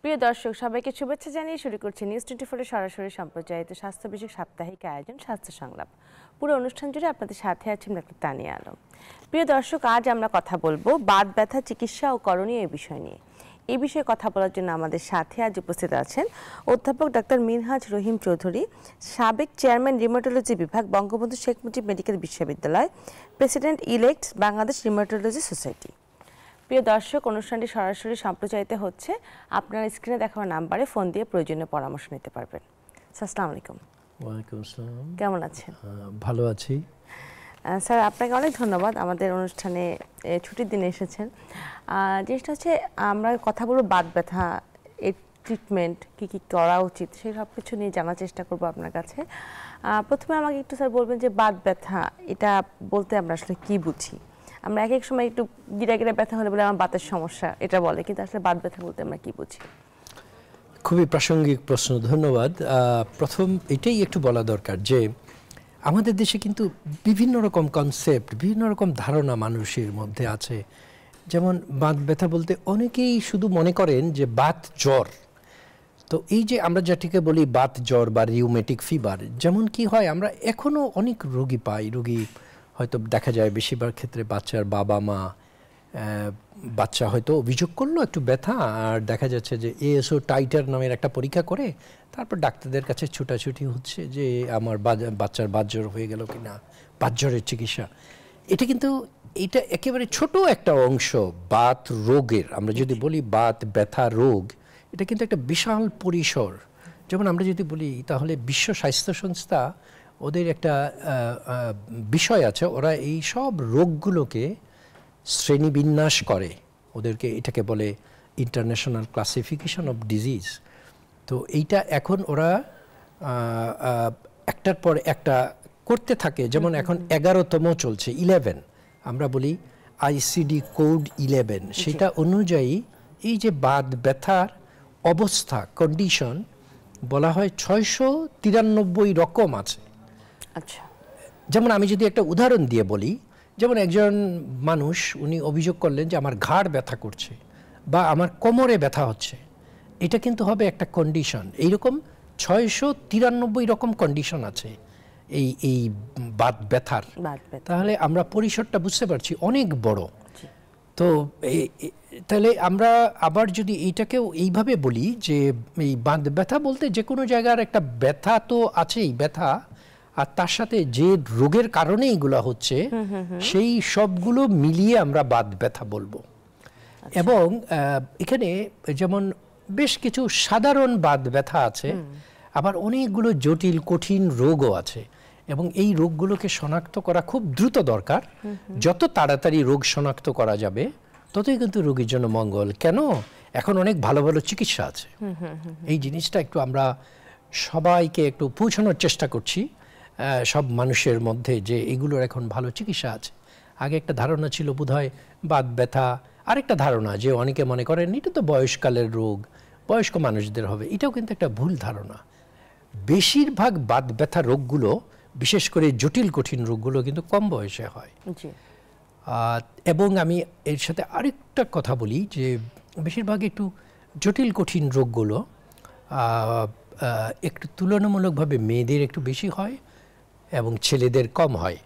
প্রিয় দর্শক, সবাইকে শুভেচ্ছা জানিয়ে শুরু করছি নিউজ 24 এর সরাসরি সম্প্রচারিত স্বাস্থ্য বিষয়ক সাপ্তাহিক আয়োজন স্বাস্থ্য সংলাপ। পুরো অনুষ্ঠান জুড়ে আপনাদের সাথে আছেন ডাক্তার তানিয়া আলম। প্রিয় দর্শক, আজ আমরা কথা বলবো বাত ব্যথা চিকিৎসা ও করণীয় এই বিষয় নিয়ে। এই বিষয়ে কথা বলার জন্য আমাদের সাথে আজ উপস্থিত আছেন অধ্যাপক ডাক্তার মিনহাজ রহিম চৌধুরী, সাবেক চেয়ারম্যান রিউমাটোলজি বিভাগ, বঙ্গবন্ধু শেখ মুজিব মেডিকেল বিশ্ববিদ্যালয়, president elect Bangladesh rheumatology society. প্রিয় দর্শক, অনুষ্ঠানটি সরাসরি সম্প্রচারিত হচ্ছে। আপনারা স্ক্রিনে দেখানো নাম্বারে ফোন দিয়ে প্রয়োজনীয় পরামর্শ নিতে পারবেন। আসসালামু আলাইকুম। ওয়ালাইকুম আসসালাম। কেমন আছেন? ভালো আছি স্যার, আপনাকে অনেক ধন্যবাদ আমাদের অনুষ্ঠানে ছুটির দিনে এসেছেন। জিনিসটা হচ্ছে, আমরা কথা বলবো বাত ব্যথা, এর ট্রিটমেন্ট কী কী করা উচিত সেই সব কিছু নিয়ে জানার চেষ্টা করব আপনার কাছে। প্রথমে আমাকে একটু স্যার বলবেন যে বাত ব্যথা এটা বলতে আমরা আসলে কী বুঝি? আমরা এক এক সময় একটু গিরা গিরা ব্যথা হলে বলে আমার বাতের সমস্যা এটা বলে, কিন্তু আসলে বাত ব্যথা বলতে আমরা কি বুঝি? খুবই প্রাসঙ্গিক প্রশ্ন, ধন্যবাদ। প্রথম এটাই একটু বলা দরকার যে আমাদের দেশে কিন্তু বিভিন্ন রকম কনসেপ্ট, বিভিন্ন রকম ধারণা মানুষের মধ্যে আছে। যেমন বাত ব্যথা বলতে অনেকেই শুধু মনে করেন যে বাত জ্বর। তো এই যে আমরা যেটিকে বলি বাত জ্বর বা রিউমেটিক ফিভার, যেমন কি হয়, আমরা এখনও অনেক রোগী পাই। রোগী হয়তো দেখা যায় বেশিরভাগ ক্ষেত্রে বাচ্চার বাবা মা, বাচ্চা হয়তো অভিযোগ করলো একটু ব্যথা, আর দেখা যাচ্ছে যে এএসও টাইটার নামের একটা পরীক্ষা করে তারপর ডাক্তারদের কাছে ছুটাছুটি হচ্ছে যে আমার বাচ্চার বাতজ্বর হয়ে গেল কিনা, বাতজ্বরের চিকিৎসা। এটা কিন্তু এটা একেবারে ছোট একটা অংশ বাত রোগের। আমরা যদি বলি বাত ব্যথা রোগ, এটা কিন্তু একটা বিশাল পরিসর। যেমন আমরা যদি বলি তাহলে বিশ্ব স্বাস্থ্য সংস্থা, ওদের একটা বিষয় আছে, ওরা এই সব রোগগুলোকে শ্রেণীবিন্যাস করে। ওদেরকে এটাকে বলে ইন্টারন্যাশনাল ক্লাসিফিকেশন অফ ডিজিজ। তো এইটা এখন ওরা একটার পর একটা করতে থাকে। যেমন এখন 11তম চলছে, 11 আমরা বলি আইসিডি কোড 11, সেটা অনুযায়ী এই যে বাত ব্যথার অবস্থা কন্ডিশন বলা হয় 693 রকম আছে। আচ্ছা, যেমন আমি যদি একটা উদাহরণ দিয়ে বলি, যেমন একজন মানুষ উনি অভিযোগ করলেন যে আমার ঘাড় ব্যথা করছে বা আমার কোমরে ব্যথা হচ্ছে, এটা কিন্তু হবে একটা কন্ডিশন। এইরকম 693 রকম কন্ডিশন আছে এই বাত ব্যথার। তাহলে আমরা পরিসরটা বুঝতে পারছি অনেক বড়। তো তাহলে আমরা আবার যদি এইটাকেও এইভাবে বলি যে এই বাত ব্যথা বলতে যে কোনো জায়গার একটা ব্যথা তো আছেই, ব্যথা, আর তার সাথে যে রোগের কারণে এগুলো হচ্ছে সেই সবগুলো মিলিয়ে আমরা বাত ব্যথা বলবো। এবং এখানে যেমন বেশ কিছু সাধারণ বাত ব্যথা আছে, আবার অনেকগুলো জটিল কঠিন রোগও আছে, এবং এই রোগগুলোকে শনাক্ত করা খুব দ্রুত দরকার। যত তাড়াতাড়ি রোগ শনাক্ত করা যাবে ততই কিন্তু রোগীর জন্য মঙ্গল। কেন? এখন অনেক ভালো ভালো চিকিৎসা আছে। এই জিনিসটা একটু আমরা সবাইকে একটু পৌঁছানোর চেষ্টা করছি, সব মানুষের মধ্যে, যে এগুলোর এখন ভালো চিকিৎসা আছে। আগে একটা ধারণা ছিল বোধহয় বাত ব্যথা, আরেকটা ধারণা যে অনেকে মনে করেন এটা তো বয়সকালের রোগ, বয়স্ক মানুষদের হবে। এটাও কিন্তু একটা ভুল ধারণা। বেশিরভাগ বাত ব্যথা রোগগুলো, বিশেষ করে জটিল কঠিন রোগগুলো কিন্তু কম বয়সে হয়। এবং আমি এর সাথে আরেকটা কথা বলি যে বেশিরভাগ একটু জটিল কঠিন রোগগুলো একটু তুলনামূলকভাবে মেয়েদের একটু বেশি হয় এবং ছেলেদের কম হয়।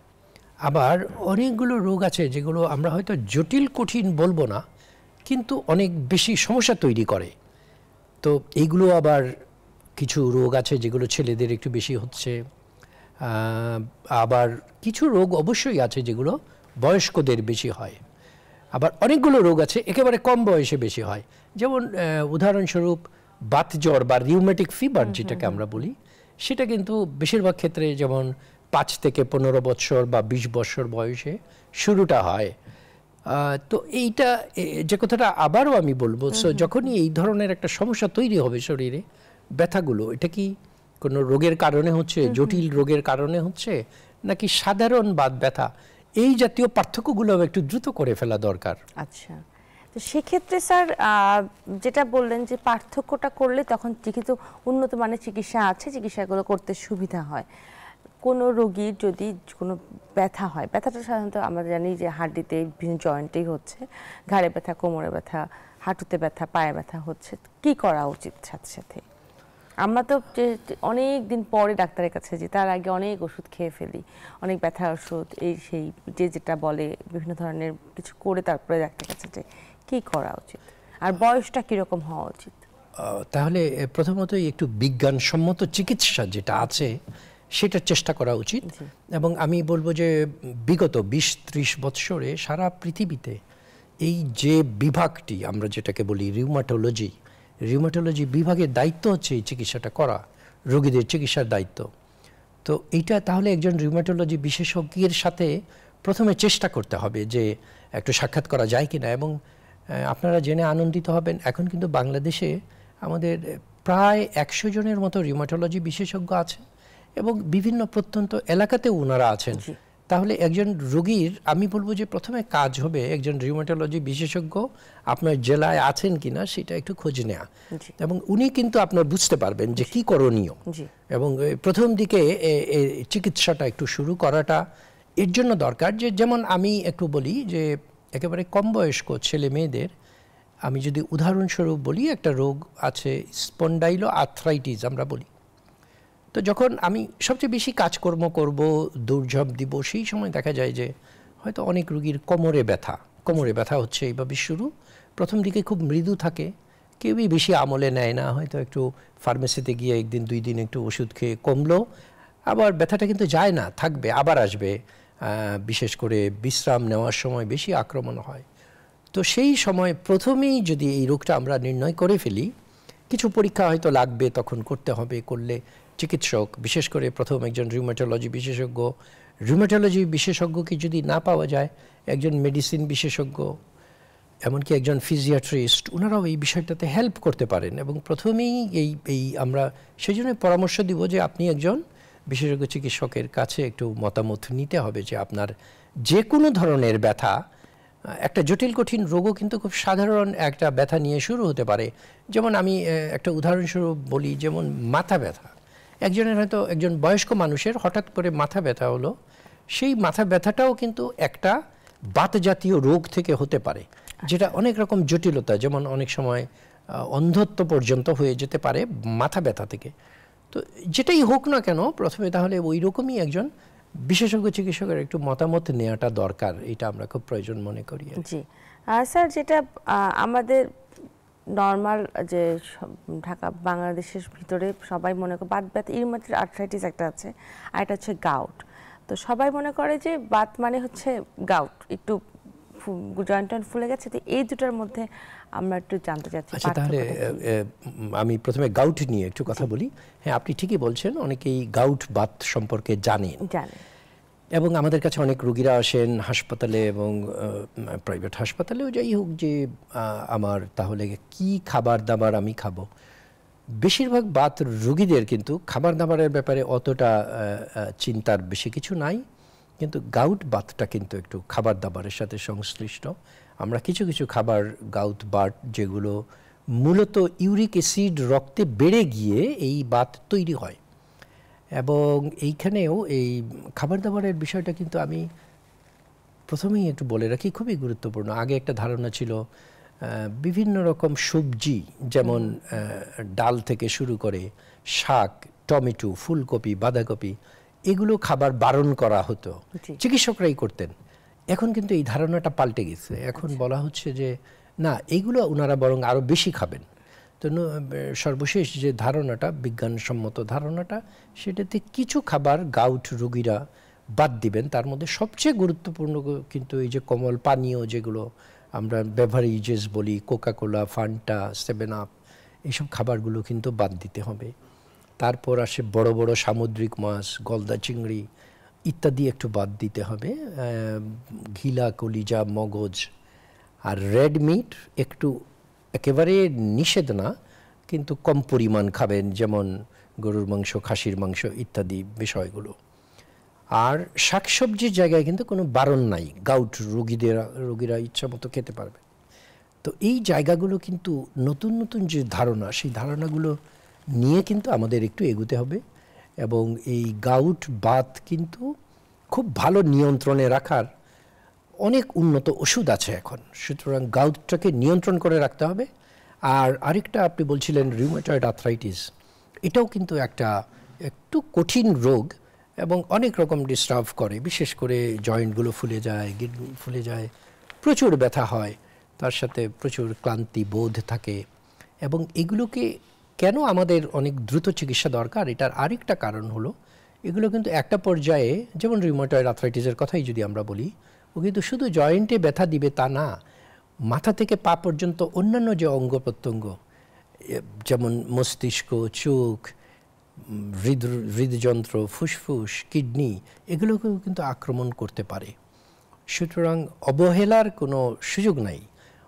আবার অনেকগুলো রোগ আছে যেগুলো আমরা হয়তো জটিল কঠিন বলবো না, কিন্তু অনেক বেশি সমস্যা তৈরি করে। তো এইগুলো আবার কিছু রোগ আছে যেগুলো ছেলেদের একটু বেশি হচ্ছে, আবার কিছু রোগ অবশ্যই আছে যেগুলো বয়স্কদের বেশি হয়। আবার অনেকগুলো রোগ আছে একেবারে কম বয়সে বেশি হয়। যেমন উদাহরণস্বরূপ বাতজ্বর বা রিউমেটিক ফিভার যেটাকে আমরা বলি, সেটা কিন্তু বেশিরভাগ ক্ষেত্রে যেমন 5 থেকে 15 বছর বা 20 বছর বয়সে শুরুটা হয়। তো এইটা যে কথাটা আবারও আমি বলবো, যখনই এই ধরনের একটা সমস্যা তৈরি হবে শরীরে, ব্যথাগুলো, এটা কি কোনো রোগের কারণে হচ্ছে, জটিল রোগের কারণে হচ্ছে, নাকি সাধারণ বাত ব্যথা, এই জাতীয় পার্থক্যগুলো একটু দ্রুত করে ফেলা দরকার। আচ্ছা, তো সেক্ষেত্রে স্যার যেটা বললেন যে পার্থক্যটা করলে তখন যেহেতু উন্নত মানের চিকিৎসা আছে, চিকিৎসাগুলো করতে সুবিধা হয়, কোনো রোগীর যদি কোনো ব্যথা হয়, ব্যথাটা সাধারণত আমরা জানি যে হাড্ডিতে বিভিন্ন জয়েন্টেই হচ্ছে, ঘাড়ে ব্যথা, কোমরে ব্যথা, হাঁটুতে ব্যথা, পায়ে ব্যথা হচ্ছে, কি করা উচিত? সাথে সাথে আমরা তো যে অনেক দিন পরে ডাক্তারের কাছে যাই, তার আগে অনেক ওষুধ খেয়ে ফেলি, অনেক ব্যথার ওষুধ, এই সেই যেটা বলে বিভিন্ন ধরনের কিছু করে তারপরে ডাক্তারের কাছে যাই, কি করা উচিত? আর বয়সটা কিরকম হওয়া উচিত? তাহলে প্রথমতই একটু বিজ্ঞানসম্মত চিকিৎসা যেটা আছে সেটার চেষ্টা করা উচিত। এবং আমি বলবো যে বিগত 20-30 বৎসরে সারা পৃথিবীতে এই যে বিভাগটি আমরা যেটাকে বলি রিউমাটোলজি বিভাগের দায়িত্ব হচ্ছে এই চিকিৎসাটা করা, রোগীদের চিকিৎসার দায়িত্ব। তো এইটা তাহলে একজন রিউমাটোলজি বিশেষজ্ঞের সাথে প্রথমে চেষ্টা করতে হবে যে একটু সাক্ষাৎ করা যায় কিনা। এবং আপনারা জেনে আনন্দিত হবেন, এখন কিন্তু বাংলাদেশে আমাদের প্রায় 100 জনের মতো রিউমাটোলজি বিশেষজ্ঞ আছে এবং বিভিন্ন প্রত্যন্ত এলাকাতেও ওনারা আছেন। তাহলে একজন রোগীর আমি বলবো যে প্রথমে কাজ হবে একজন রিউমাটোলজি বিশেষজ্ঞ আপনার জেলায় আছেন কিনা সেটা একটু খোঁজ নেওয়া, এবং উনি কিন্তু আপনার বুঝতে পারবেন যে কি করণীয়। এবং প্রথম দিকে চিকিৎসাটা একটু শুরু করাটা এর জন্য দরকার যে, যেমন আমি একটু বলি যে একেবারে কম বয়স্ক ছেলে মেয়েদের আমি যদি উদাহরণস্বরূপ বলি, একটা রোগ আছে স্পন্ডাইলো আর্থ্রাইটিস আমরা বলি। তো যখন আমি সবচেয়ে বেশি কাজকর্ম করব, দৌড়ঝাঁপ দিব, সেই সময় দেখা যায় যে হয়তো অনেক রোগীর কোমরে ব্যথা হচ্ছে এইভাবে শুরু। প্রথম দিকে খুব মৃদু থাকে, কেউই বেশি আমলে নেয় না, হয়তো একটু ফার্মেসিতে গিয়ে 1-2 দিন একটু ওষুধ খেয়ে কমলো, আবার ব্যথাটা কিন্তু যায় না, থাকবে, আবার আসবে। বিশেষ করে বিশ্রাম নেওয়ার সময় বেশি আক্রমণ হয়। তো সেই সময় প্রথমেই যদি এই রোগটা আমরা নির্ণয় করে ফেলি, কিছু পরীক্ষা হয়তো লাগবে, তখন করতে হবে। করলে চিকিৎসক, বিশেষ করে প্রথম একজন রিউমাটোলজি বিশেষজ্ঞকে যদি না পাওয়া যায়, একজন মেডিসিন বিশেষজ্ঞ, এমনকি একজন ফিজিয়াট্রিস্ট, ওনারাও এই বিষয়টাতে হেল্প করতে পারেন। এবং প্রথমেই এই আমরা সেই জন্য পরামর্শ দিব যে আপনি একজন বিশেষজ্ঞ চিকিৎসকের কাছে একটু মতামত নিতে হবে যে আপনার যে কোনো ধরনের ব্যথা, একটা জটিল কঠিন রোগও কিন্তু খুব সাধারণ একটা ব্যথা নিয়ে শুরু হতে পারে। যেমন আমি একটা উদাহরণস্বরূপ বলি, যেমন মাথা ব্যথা। একজন বয়স্ক মানুষের হঠাৎ করে মাথা ব্যথা হলো, সেই মাথা ব্যথাটাও কিন্তু একটা বাত জাতীয় রোগ থেকে হতে পারে, যেটা অনেক রকম জটিলতা, যেমন অনেক সময় অন্ধত্ব পর্যন্ত হয়ে যেতে পারে মাথা ব্যথা থেকে। তো যেটাই হোক না কেন, প্রথমে তাহলে ওই রকমই একজন বিশেষজ্ঞ চিকিৎসকের একটু মতামত নেওয়াটা দরকার, এটা আমরা খুব প্রয়োজন মনে করি। জি স্যার, যেটা আমাদের নর্মাল যে ঢাকা বাংলাদেশের ভিতরে সবাই মনে করে বাত ব্যথা, রিউমাটয়েড আর্থ্রাইটিস একটা আছে, আর এটা হচ্ছে গাউট। তো সবাই মনে করে যে বাত মানে হচ্ছে গাউট, একটু জয়েন্ট ফুলে গেছে। তো এই দুটার মধ্যে আমরা একটু জানতে চাচ্ছি। আচ্ছা, তাহলে আমি প্রথমে গাউট নিয়ে একটু কথা বলি। হ্যাঁ, আপনি ঠিকই বলছেন, অনেকেই গাউট বাত সম্পর্কে জানেন। এবং আমাদের কাছে অনেক রোগীরা আসেন হাসপাতালে এবং প্রাইভেট হাসপাতালেও যাই হোক, যে আমার তাহলে কি খাবার দাবার আমি খাবো। বেশিরভাগ বাত রোগীদের কিন্তু খাবার দাবারের ব্যাপারে অতটা চিন্তার বেশি কিছু নাই, কিন্তু গাউট বাতটা কিন্তু একটু খাবার দাবারের সাথে সংশ্লিষ্ট। আমরা কিছু কিছু খাবার গাউট বাত, যেগুলো মূলত ইউরিক অ্যাসিড রক্তে বেড়ে গিয়ে এই বাত তৈরি হয়। এবং এইখানেও এই খাবার দাবারের বিষয়টা কিন্তু আমি প্রথমেই একটু বলে রাখি, খুবই গুরুত্বপূর্ণ। আগে একটা ধারণা ছিল বিভিন্ন রকম সবজি, যেমন ডাল থেকে শুরু করে শাক, টমেটো, ফুলকপি, বাঁধাকপি, এগুলো খাবার বারণ করা হতো, চিকিৎসকরাই করতেন। এখন কিন্তু এই ধারণাটা পাল্টে গেছে। এখন বলা হচ্ছে যে না, এইগুলো ওনারা বরং আরও বেশি খাবেন। তো সর্বশেষ যে ধারণাটা, বিজ্ঞানসম্মত ধারণাটা, সেটাতে কিছু খাবার গাউট রোগীরা বাদ দিবেন। তার মধ্যে সবচেয়ে গুরুত্বপূর্ণ কিন্তু এই যে কোমল পানীয়, যেগুলো আমরা বেভারেজেস বলি, কোকাকোলা, ফান্টা, 7 আপ, এইসব খাবারগুলো কিন্তু বাদ দিতে হবে। তারপর আসে বড় বড় সামুদ্রিক মাছ, গলদা চিংড়ি ইত্যাদি একটু বাদ দিতে হবে। ঘিলা, কলিজা, মগজ আর রেড মিট একটু একেবারে নিষেধ না, কিন্তু কম পরিমাণ খাবেন, যেমন গরুর মাংস, খাসির মাংস ইত্যাদি বিষয়গুলো। আর শাকসবজির জায়গায় কিন্তু কোনো বারণ নাই, গাউট রোগীরা ইচ্ছা মতো খেতে পারবে। তো এই জায়গাগুলো কিন্তু নতুন নতুন যে ধারণা, সেই ধারণাগুলো নিয়ে কিন্তু আমাদের একটু এগোতে হবে। এবং এই গাউট বাত কিন্তু খুব ভালো নিয়ন্ত্রণে রাখার অনেক উন্নত ওষুধ আছে এখন। সুতরাং গাউটটাকে নিয়ন্ত্রণ করে রাখতে হবে। আর আরেকটা আপনি বলছিলেন রিউমেটয়েড আর্থ্রাইটিস, এটাও কিন্তু একটু কঠিন রোগ এবং অনেক রকম ডিস্টার্ব করে, বিশেষ করে জয়েন্টগুলো ফুলে যায়, গিটগুলো ফুলে যায়, প্রচুর ব্যথা হয়, তার সাথে প্রচুর ক্লান্তি বোধ থাকে। এবং এগুলোকে কেন আমাদের অনেক দ্রুত চিকিৎসা দরকার, এটার আরেকটা কারণ হলো এগুলো কিন্তু একটা পর্যায়ে, যেমন রিউমেটয়েড আর্থ্রাইটিসের কথাই যদি আমরা বলি, ও কিন্তু শুধু জয়েন্টে ব্যথা দিবে তা না, মাথা থেকে পা পর্যন্ত অন্যান্য যে অঙ্গ প্রত্যঙ্গ, যেমন মস্তিষ্ক, চোখ, হৃদযন্ত্র, ফুসফুস, কিডনি, এগুলোকেও কিন্তু আক্রমণ করতে পারে। সুতরাং অবহেলার কোনো সুযোগ নাই।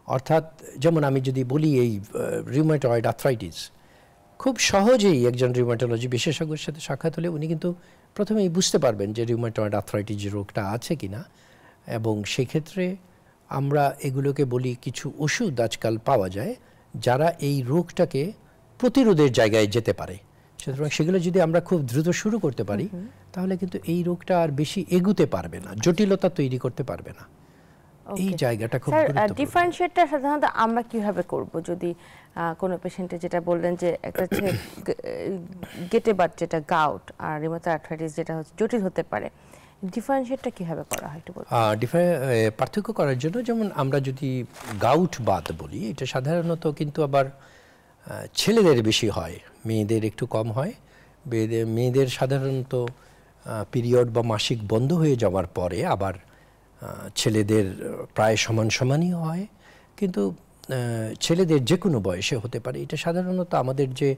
অর্থাৎ যেমন আমি যদি বলি এই রিউমেটয়েড আর্থ্রাইটিস, খুব সহজেই একজন রিউমেটোলজি বিশেষজ্ঞের সাথে সাক্ষাৎ হলে উনি কিন্তু প্রথমেই বুঝতে পারবেন যে রিউমেটয়েড আর্থ্রাইটিস রোগটা আছে কিনা। এবং সেক্ষেত্রে আমরা এগুলোকে বলি, কিছু ওষুধ আজকাল পাওয়া যায় যারা এই রোগটাকে প্রতিরোধের জায়গায় যেতে পারে। সুতরাং সেগুলো যদি আমরা খুব দ্রুত শুরু করতে পারি তাহলে কিন্তু এই রোগটা আর বেশি এগুতে পারবে না, জটিলতা তৈরি করতে পারবে না। এই জায়গাটা খুব গুরুত্বপূর্ণ। ডিফারেন্সিয়েটটা সাধারণত আমরা কিভাবে করব? যদি কোনো পেশেন্টে, যেটা বললেন যে একটা হচ্ছে গেটে বাত যেটা গাউট, আর রিউমেটয়েড আর্থ্রাইটিস যেটা হচ্ছে জটিল হতে পারে, ডিফারেন্সিয়েটটা কিভাবে করা হয় একটু বলুন। পার্থক্য করার জন্য, যেমন আমরা যদি গাউট বাত বলি, এটা সাধারণত কিন্তু আবার ছেলেদের বেশি হয়, মেয়েদের একটু কম হয়। মেয়েদের সাধারণত পিরিয়ড বা মাসিক বন্ধ হয়ে যাওয়ার পরে আবার ছেলেদের প্রায় সমান সমানই হয়, কিন্তু ছেলেদের যে কোনো বয়সে হতে পারে। এটা সাধারণত আমাদের যে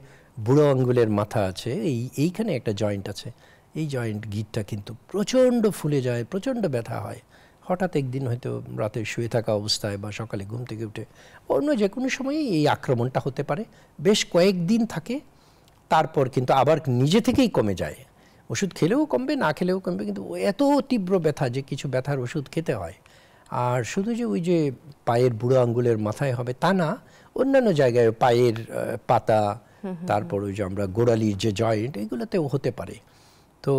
বুড়ো আঙ্গুলের মাথা আছে, এইখানে একটা জয়েন্ট আছে, এই জয়েন্ট গিটটা কিন্তু প্রচণ্ড ফুলে যায়, প্রচণ্ড ব্যথা হয়। হঠাৎ একদিন হয়তো রাতে শুয়ে থাকা অবস্থায় বা সকালে ঘুম থেকে উঠে অন্য যে কোনো সময়ই এই আক্রমণটা হতে পারে, বেশ কয়েকদিন থাকে, তারপর কিন্তু আবার নিজে থেকেই কমে যায়। ওষুধ খেলেও কমবে, না খেলেও কমবে, কিন্তু এত তীব্র ব্যথা যে কিছু ব্যথার ওষুধ খেতে হয়। আর শুধু যে ওই যে পায়ের বুড়ো আঙ্গুলের মাথায় হবে তা না, অন্যান্য জায়গায় পায়ের পাতা, তারপর ওই যে আমরা গোড়ালির যে জয়েন্ট, এগুলোতেও হতে পারে। তো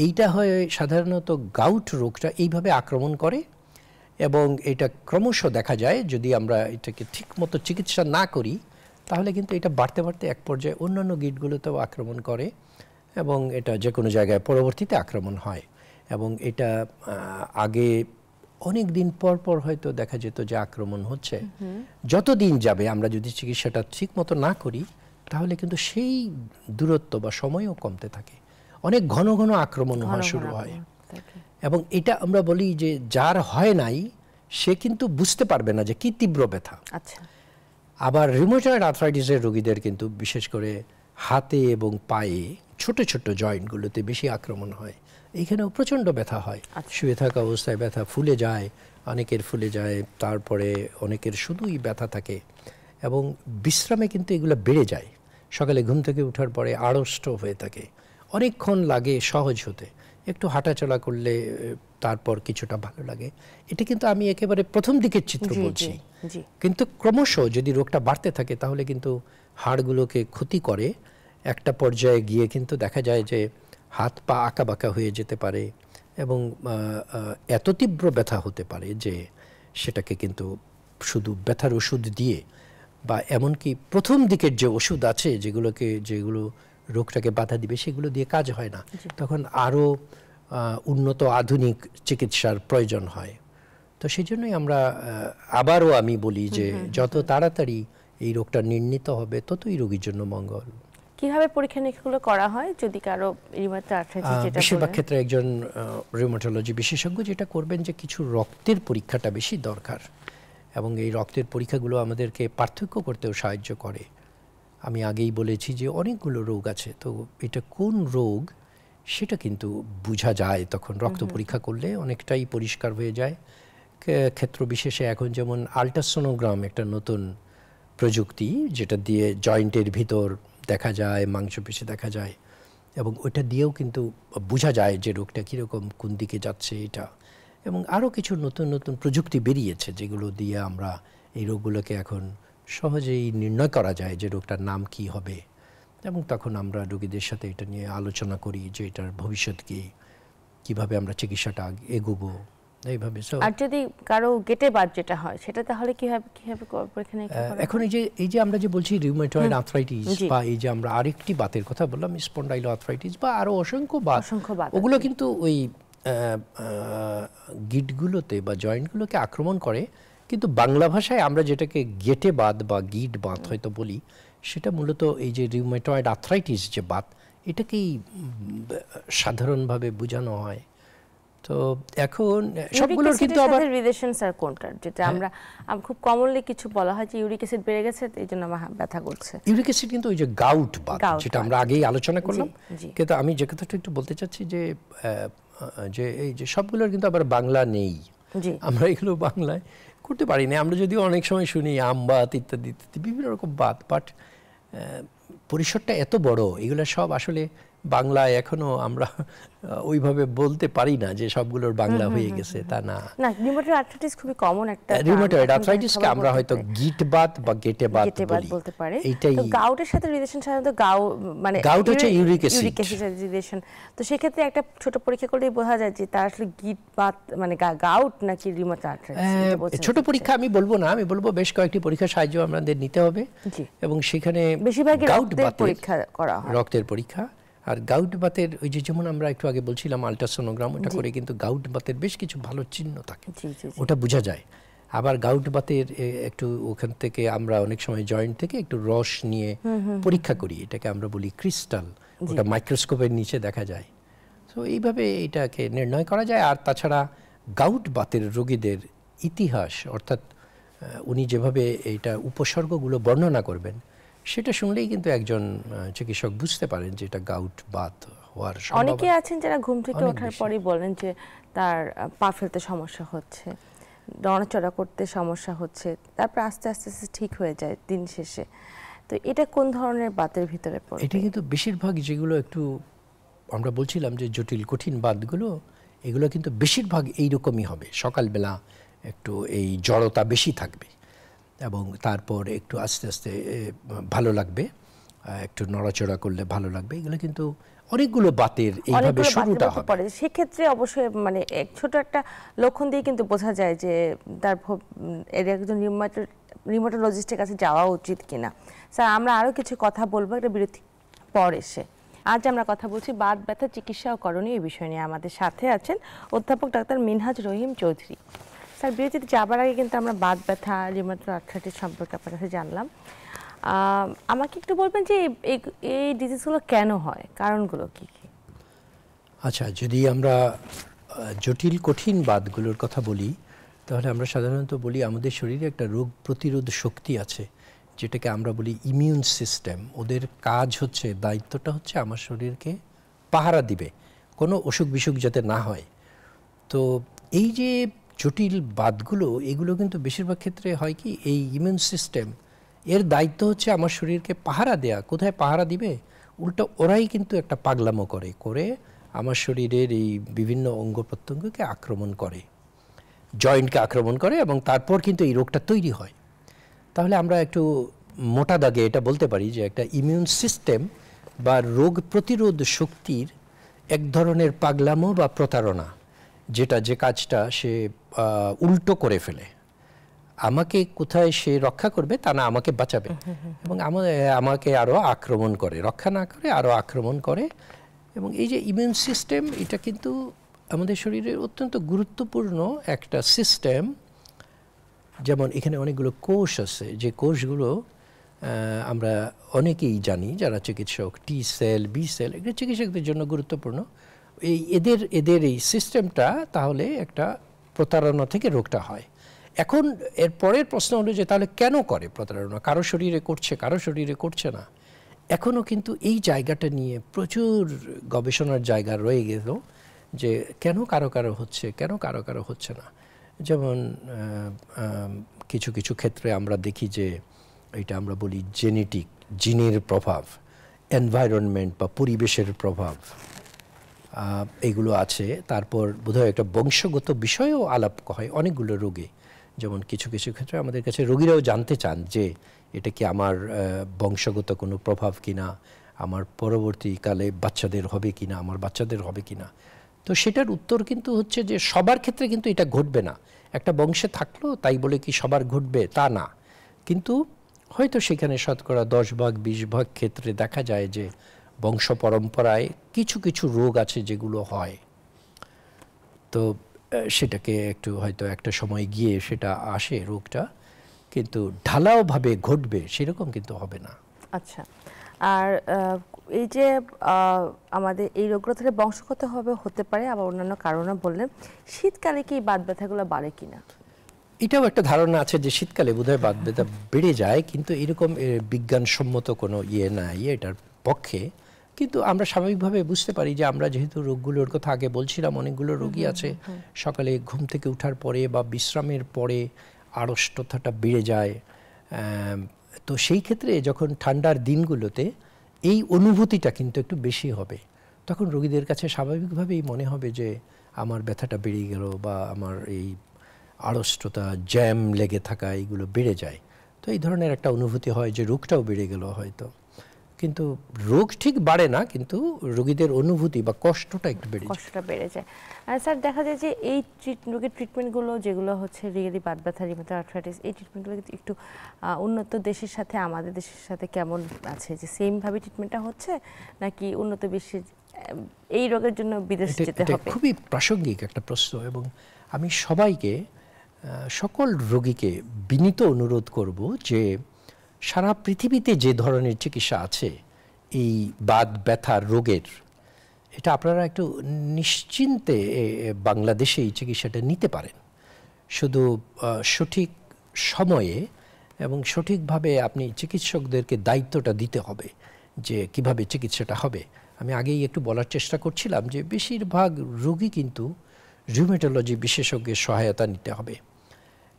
এইটা হয় সাধারণত গাউট রোগটা এইভাবে আক্রমণ করে। এবং এটা ক্রমশ দেখা যায়, যদি আমরা এটাকে ঠিকমতো চিকিৎসা না করি তাহলে কিন্তু এটা বাড়তে বাড়তে এক পর্যায়ে অন্যান্য গিটগুলোতেও আক্রমণ করে এবং এটা যে কোনো জায়গায় পরবর্তীতে আক্রমণ হয়। এবং এটা আগে অনেক দিন পর পর হয়তো দেখা যেত যে আক্রমণ হচ্ছে। যত দিন যাবে আমরা যদি চিকিৎসাটা ঠিকমতো না করি তাহলে কিন্তু সেই দূরত্ব বা সময়ও কমতে থাকে, অনেক ঘন ঘন আক্রমণ হওয়া শুরু হয়। এবং এটা আমরা বলি যে যার হয় নাই সে কিন্তু বুঝতে পারবে না যে কি তীব্র ব্যথা। আচ্ছা। আবার রিউমেটয়েড আর্থ্রাইটিসের রোগীদের কিন্তু বিশেষ করে হাতে এবং পায়ে ছোট ছোট জয়েন্টগুলোতে বেশি আক্রমণ হয়, এইখানেও প্রচণ্ড ব্যথা হয়। শুয়ে থাকা অবস্থায় ব্যথা ফুলে যায়, অনেকের ফুলে যায়, তারপরে অনেকের শুধুই ব্যথা থাকে এবং বিশ্রামে কিন্তু এগুলো বেড়ে যায়। সকালে ঘুম থেকে ওঠার পরে আড়ষ্ট হয়ে থাকে, অনেকক্ষণ লাগে সহজ হতে, একটু হাঁটাচলা করলে তারপর কিছুটা ভালো লাগে। এটা কিন্তু আমি একেবারে প্রথম দিকের চিত্র বলছি, কিন্তু ক্রমশ যদি রোগটা বাড়তে থাকে তাহলে কিন্তু হাড়গুলোকে ক্ষতি করে। একটা পর্যায়ে গিয়ে কিন্তু দেখা যায় যে হাত পা আঁকাবাঁকা হয়ে যেতে পারে এবং এত তীব্র ব্যথা হতে পারে যে সেটাকে কিন্তু শুধু ব্যথার ওষুধ দিয়ে বা এমনকি প্রথম দিকের যে ওষুধ আছে যেগুলো রোগটাকে বাধা দিবে সেগুলো দিয়ে কাজ হয় না, তখন আরও উন্নত আধুনিক চিকিৎসার প্রয়োজন হয়। তো সেই জন্যই আমরা আবারও আমি বলি যে যত তাড়াতাড়ি এই রোগটা নির্ণীত হবে ততই রোগীর জন্য মঙ্গল। কিভাবে পরীক্ষা নিরীক্ষাগুলো করা হয় যদি কারো রিউমেটয়েড আর্থ্রাইটিস যেটা বেশিরভাগ ক্ষেত্রে একজন রিউমেটোলজি বিশেষজ্ঞ যেটা করবেন যে কিছু রক্তের পরীক্ষাটা বেশি দরকার এবং এই রক্তের পরীক্ষাগুলো আমাদেরকে পার্থক্য করতেও সাহায্য করে। আমি আগেই বলেছি যে অনেকগুলো রোগ আছে, তো এটা কোন রোগ সেটা কিন্তু বোঝা যায় তখন রক্ত পরীক্ষা করলে, অনেকটাই পরিষ্কার হয়ে যায়। ক্ষেত্র বিশেষে এখন যেমন আল্ট্রাসোনোগ্রাম একটা নতুন প্রযুক্তি, যেটা দিয়ে জয়েন্টের ভিতর দেখা যায়, মাংসপেশি দেখা যায় এবং ওইটা দিয়েও কিন্তু বোঝা যায় যে রোগটা কীরকম, কোন দিকে যাচ্ছে এটা। এবং আরও কিছু নতুন নতুন প্রযুক্তি বেরিয়েছে যেগুলো দিয়ে আমরা এই রোগগুলোকে এখন সহজেই নির্ণয় করা যায় যে রোগটার নাম কি হবে। এবং তখন আমরা রোগীদের সাথে এটা নিয়ে আলোচনা করি যে এটার ভবিষ্যৎ কি, কিভাবে আমরা চিকিৎসাটা এগোবো এইভাবে। আর যদি কারো গেটে বাত যেটা হয় সেটা তাহলে কিভাবে পরীক্ষা নিরীক্ষা করা হয়? এখন এই যে আমরা যে বলছি রিউমেটয়েড আর্থ্রাইটিস বা এই যে আমরা আরেকটি বাতের কথা বললাম স্পন্ডাইলো আর্থ্রাইটিস বা আরো অসংখ্য বাত, ওগুলো কিন্তু ওই গিটগুলোতে বা জয়েন্টগুলোকে আক্রমণ করে, কিন্তু বাংলা ভাষায় আমরা যেটাকে গেটে বাত বা গিট বাত হয়তো বলি, সেটা মূলত এই যে রিউমেটয়েড আর্থ্রাইটিস যে বাত, এটাকেই সাধারণভাবে বোঝানো হয়। তো এখন সবগুলোর কিন্তু আবার রিলেশন স্যার কোনটার, যেটা আমরা খুব কমনলি কিছু বলা হয় যে ইউরিক অ্যাসিড বেড়ে গেছে এই জন্য আমার ব্যথা করছে। ইউরিক অ্যাসিড কিন্তু ওই যে গাউট বাত, যেটা আমরা আগেই আলোচনা করলাম। কিন্তু আমি যে কথাটা একটু বলতে চাচ্ছি যে এই যে সবগুলোর কিন্তু আবার বাংলা নেই, আমরা এগুলো বাংলায় করতে পারি না। আমরা যদিও অনেক সময় শুনি আমবাত ইত্যাদি ইত্যাদি বিভিন্ন রকম বাত, বাট পরিসরটা এত বড়, এগুলো সব আসলে বাংলায় এখনো আমরা ওইভাবে বলতে পারি না যে সবগুলোর বাংলা হয়ে গেছে, তা না। না, রিউমেটয়েড আর্থ্রাইটিস খুবই কমন একটা। রিউমেটয়েড আর্থ্রাইটিসকে আমরা হয়তো গিট বাত বা গেটে বাত বলতে পারে। এইটাই। তো গাউটের সাথে রিলেশন সাধারণত মানে গাউট হচ্ছে ইউরিক অ্যাসিড রিলেশন। তো সেক্ষেত্রে একটা ছোট পরীক্ষা করলেই বোঝা যায় যে তার আসলে গিট বাত মানে গাউট নাকি রিউমেটয়েড আর্থ্রাইটিস। ছোট পরীক্ষা আমি বলবো না, আমি বলবো বেশ কয়েকটি পরীক্ষার সাহায্য আমাদের নিতে হবে, এবং সেখানে বেশিরভাগই রক্তের পরীক্ষা করা হয়, রক্তের পরীক্ষা। আর গাউট বাতের ওই যে যেমন আমরা একটু আগে বলছিলাম আল্ট্রাসোনোগ্রাম, ওটা করে কিন্তু গাউট বাতের বেশ কিছু ভালো চিহ্ন থাকে, ওটা বোঝা যায়। আবার গাউট বাতের একটু ওখান থেকে আমরা অনেক সময় জয়েন্ট থেকে একটু রস নিয়ে পরীক্ষা করি, এটাকে আমরা বলি ক্রিস্টাল, ওটা মাইক্রোস্কোপের নিচে দেখা যায়। তো এইভাবে এটাকে নির্ণয় করা যায়। আর তাছাড়া গাউট বাতের রোগীদের ইতিহাস, অর্থাৎ উনি যেভাবে এইটা উপসর্গগুলো বর্ণনা করবেন, সেটা শুনলেই কিন্তু একজন চিকিৎসক বুঝতে পারেন যে এটা গাউট বাত হওয়ার সম্ভাবনা। অনেকে আছেন যারা ঘুম থেকে ওঠার পরই বলেন যে তার পা ফেলতে সমস্যা হচ্ছে, নড়াচড়া করতে সমস্যা হচ্ছে, তারপর আস্তে আস্তে ঠিক হয়ে যায় দিন শেষে। তো এটা কোন ধরনের বাতের ভিতরে পড়ে? এটা কিন্তু বেশিরভাগ যেগুলো একটু আমরা বলছিলাম যে জটিল কঠিন বাতগুলো, এগুলো কিন্তু বেশিরভাগ এইরকমই হবে। সকালবেলা একটু এই জড়তা বেশি থাকবে এবং তারপর একটু আস্তে আস্তে ভালো লাগবে, একটু নড়াচড়া করলে ভালো লাগবে। এগুলো কিন্তু অনেকগুলো বাতের এইভাবে শুরুটা হবে। সেক্ষেত্রে অবশ্যই মানে ছোট একটা লক্ষণ দিয়ে কিন্তু বোঝা যায় যে তার একজন রিউমাটোলজিস্টের কাছে যাওয়া উচিত কিনা। স্যার, আমরা আরও কিছু কথা বলবো একটা বিরতি পর এসে। আজ আমরা কথা বলছি বাত ব্যথা চিকিৎসা ও করণীয় এই বিষয় নিয়ে। আমাদের সাথে আছেন অধ্যাপক ডাক্তার মিনহাজ রহিম চৌধুরী। স্যার, বিরতিতে যাবার আগে কিন্তু আমরা বাত ব্যথা রিউমাটয়েড আর্থ্রাইটিস সম্পর্কে আপনার কাছে জানলাম। আমাকে একটু বলবেন যে এই ডিজিজগুলো কেন হয়, কারণগুলো কি কি? আচ্ছা, যদি আমরা জটিল কঠিন বাতগুলোর কথা বলি, তাহলে আমরা সাধারণত বলি আমাদের শরীরে একটা রোগ প্রতিরোধ শক্তি আছে, যেটাকে আমরা বলি ইমিউন সিস্টেম। ওদের কাজ হচ্ছে, দায়িত্বটা হচ্ছে আমার শরীরকে পাহারা দিবে, কোনো অসুখ বিসুখ যাতে না হয়। তো এই যে জটিল বাতগুলো, এগুলো কিন্তু বেশিরভাগ ক্ষেত্রে হয় কি, এই ইমিউন সিস্টেম এর দায়িত্ব হচ্ছে আমার শরীরকে পাহারা দেয়া। কোথায় পাহারা দিবে? উল্টো ওরাই কিন্তু একটা পাগলামো করে আমার শরীরের এই বিভিন্ন অঙ্গ প্রত্যঙ্গকে আক্রমণ করে, জয়েন্টকে আক্রমণ করে, এবং তারপর কিন্তু এই রোগটা তৈরি হয়। তাহলে আমরা একটু মোটা দাগে এটা বলতে পারি যে একটা ইমিউন সিস্টেম বা রোগ প্রতিরোধ শক্তির এক ধরনের পাগলামো বা প্রতারণা, যে কাজটা সে উল্টো করে ফেলে। আমাকে কোথায় সে রক্ষা করবে তা না, আমাকে বাঁচাবে, এবং আমাকে আরও আক্রমণ করে, রক্ষা না করে আরও আক্রমণ করে। এবং এই যে ইমিউন সিস্টেম, এটা কিন্তু আমাদের শরীরের অত্যন্ত গুরুত্বপূর্ণ একটা সিস্টেম। যেমন এখানে অনেকগুলো কোষ আছে, যে কোষগুলো আমরা অনেকেই জানি যারা চিকিৎসক, টি সেল, বি সেল, এগুলো চিকিৎসকদের জন্য গুরুত্বপূর্ণ। এদের এই সিস্টেমটা তাহলে একটা প্রতারণা থেকে রোগটা হয়। এখন এর পরের প্রশ্ন হলো যে তাহলে কেন করে প্রতারণা? কারো শরীরে করছে, কারো শরীরে করছে না। এখনও কিন্তু এই জায়গাটা নিয়ে প্রচুর গবেষণার জায়গা রয়ে গেল যে কেন কারো কারো হচ্ছে, কেন কারো কারো হচ্ছে না। যেমন কিছু কিছু ক্ষেত্রে আমরা দেখি যে এটা আমরা বলি জেনেটিক, জিনের প্রভাব, এনভায়রনমেন্ট বা পরিবেশের প্রভাব, এগুলো আছে। তারপর বোধহয় একটা বংশগত বিষয়েও আলাপ হয় অনেকগুলো রোগে। যেমন কিছু কিছু ক্ষেত্রে আমাদের কাছে রোগীরাও জানতে চান যে এটা কি আমার বংশগত কোনো প্রভাব কিনা, আমার পরবর্তীকালে বাচ্চাদের হবে কিনা, আমার বাচ্চাদের হবে কিনা। তো সেটার উত্তর কিন্তু হচ্ছে যে সবার ক্ষেত্রে কিন্তু এটা ঘটবে না। একটা বংশে থাকলো তাই বলে কি সবার ঘটবে তা না, কিন্তু হয়তো সেখানে শতকরা 10 ভাগ 20 ভাগ ক্ষেত্রে দেখা যায় যে বংশ পরম্পরায় কিছু কিছু রোগ আছে যেগুলো হয়। তো সেটাকে একটু হয়তো একটা সময় গিয়ে সেটা আসে রোগটা, কিন্তু ঢালাওভাবে ঘটবে সেরকম কিন্তু হবে না। আচ্ছা, আর এই যে আমাদের এই রোগগুলো থেকে বংশগতভাবে হতে পারে, আবার অন্যান্য কারণও বললেন। শীতকালে কি বাত ব্যথাগুলো বাড়ে কিনা? এটাও একটা ধারণা আছে যে শীতকালে বোধহয় বাত ব্যথা বেড়ে যায়, কিন্তু এরকম বিজ্ঞানসম্মত কোনো নাই এটার পক্ষে। কিন্তু আমরা স্বাভাবিকভাবে বুঝতে পারি যে আমরা যেহেতু রোগগুলোর কথা আগে বলছিলাম, অনেকগুলো রোগী আছে সকালে ঘুম থেকে ওঠার পরে বা বিশ্রামের পরে আড়ষ্টতাটা বেড়ে যায়। তো সেই ক্ষেত্রে যখন ঠান্ডার দিনগুলোতে এই অনুভূতিটা কিন্তু একটু বেশি হবে, তখন রোগীদের কাছে স্বাভাবিকভাবেই মনে হবে যে আমার ব্যথাটা বেড়ে গেল বা আমার এই আড়ষ্টতা, জ্যাম লেগে থাকা এইগুলো বেড়ে যায়। তো এই ধরনের একটা অনুভূতি হয় যে রোগটাও বেড়ে গেল হয়তো, কিন্তু রোগ ঠিক বাড়ে না, কিন্তু রোগীদের অনুভূতি বা কষ্টটা একটু কষ্টটা বেড়ে যায়। আর স্যার দেখা যায় যে এই রোগের ট্রিটমেন্টগুলো যেগুলো হচ্ছে রিয়েলি বাত ব্যথা, রিউমাটয়েড আর্থ্রাইটিস, এই ট্রিটমেন্টগুলো কিন্তু একটু উন্নত দেশের সাথে আমাদের দেশের সাথে কেমন আছে, যে সেমভাবে ট্রিটমেন্টটা হচ্ছে নাকি উন্নত বিশ্বে এই রোগের জন্য বিদেশ যেতে হবে? খুবই প্রাসঙ্গিক একটা প্রশ্ন, এবং আমি সবাইকে সকল রোগীকে বিনীত অনুরোধ করব যে সারা পৃথিবীতে যে ধরনের চিকিৎসা আছে এই বাত ব্যথার রোগের, এটা আপনারা একটু নিশ্চিন্তে বাংলাদেশে এই চিকিৎসাটা নিতে পারেন। শুধু সঠিক সময়ে এবং সঠিকভাবে আপনি চিকিৎসকদেরকে দায়িত্বটা দিতে হবে যে কিভাবে চিকিৎসাটা হবে। আমি আগেই একটু বলার চেষ্টা করছিলাম যে বেশিরভাগ রোগী কিন্তু রিউমেটোলজি বিশেষজ্ঞের সহায়তা নিতে হবে,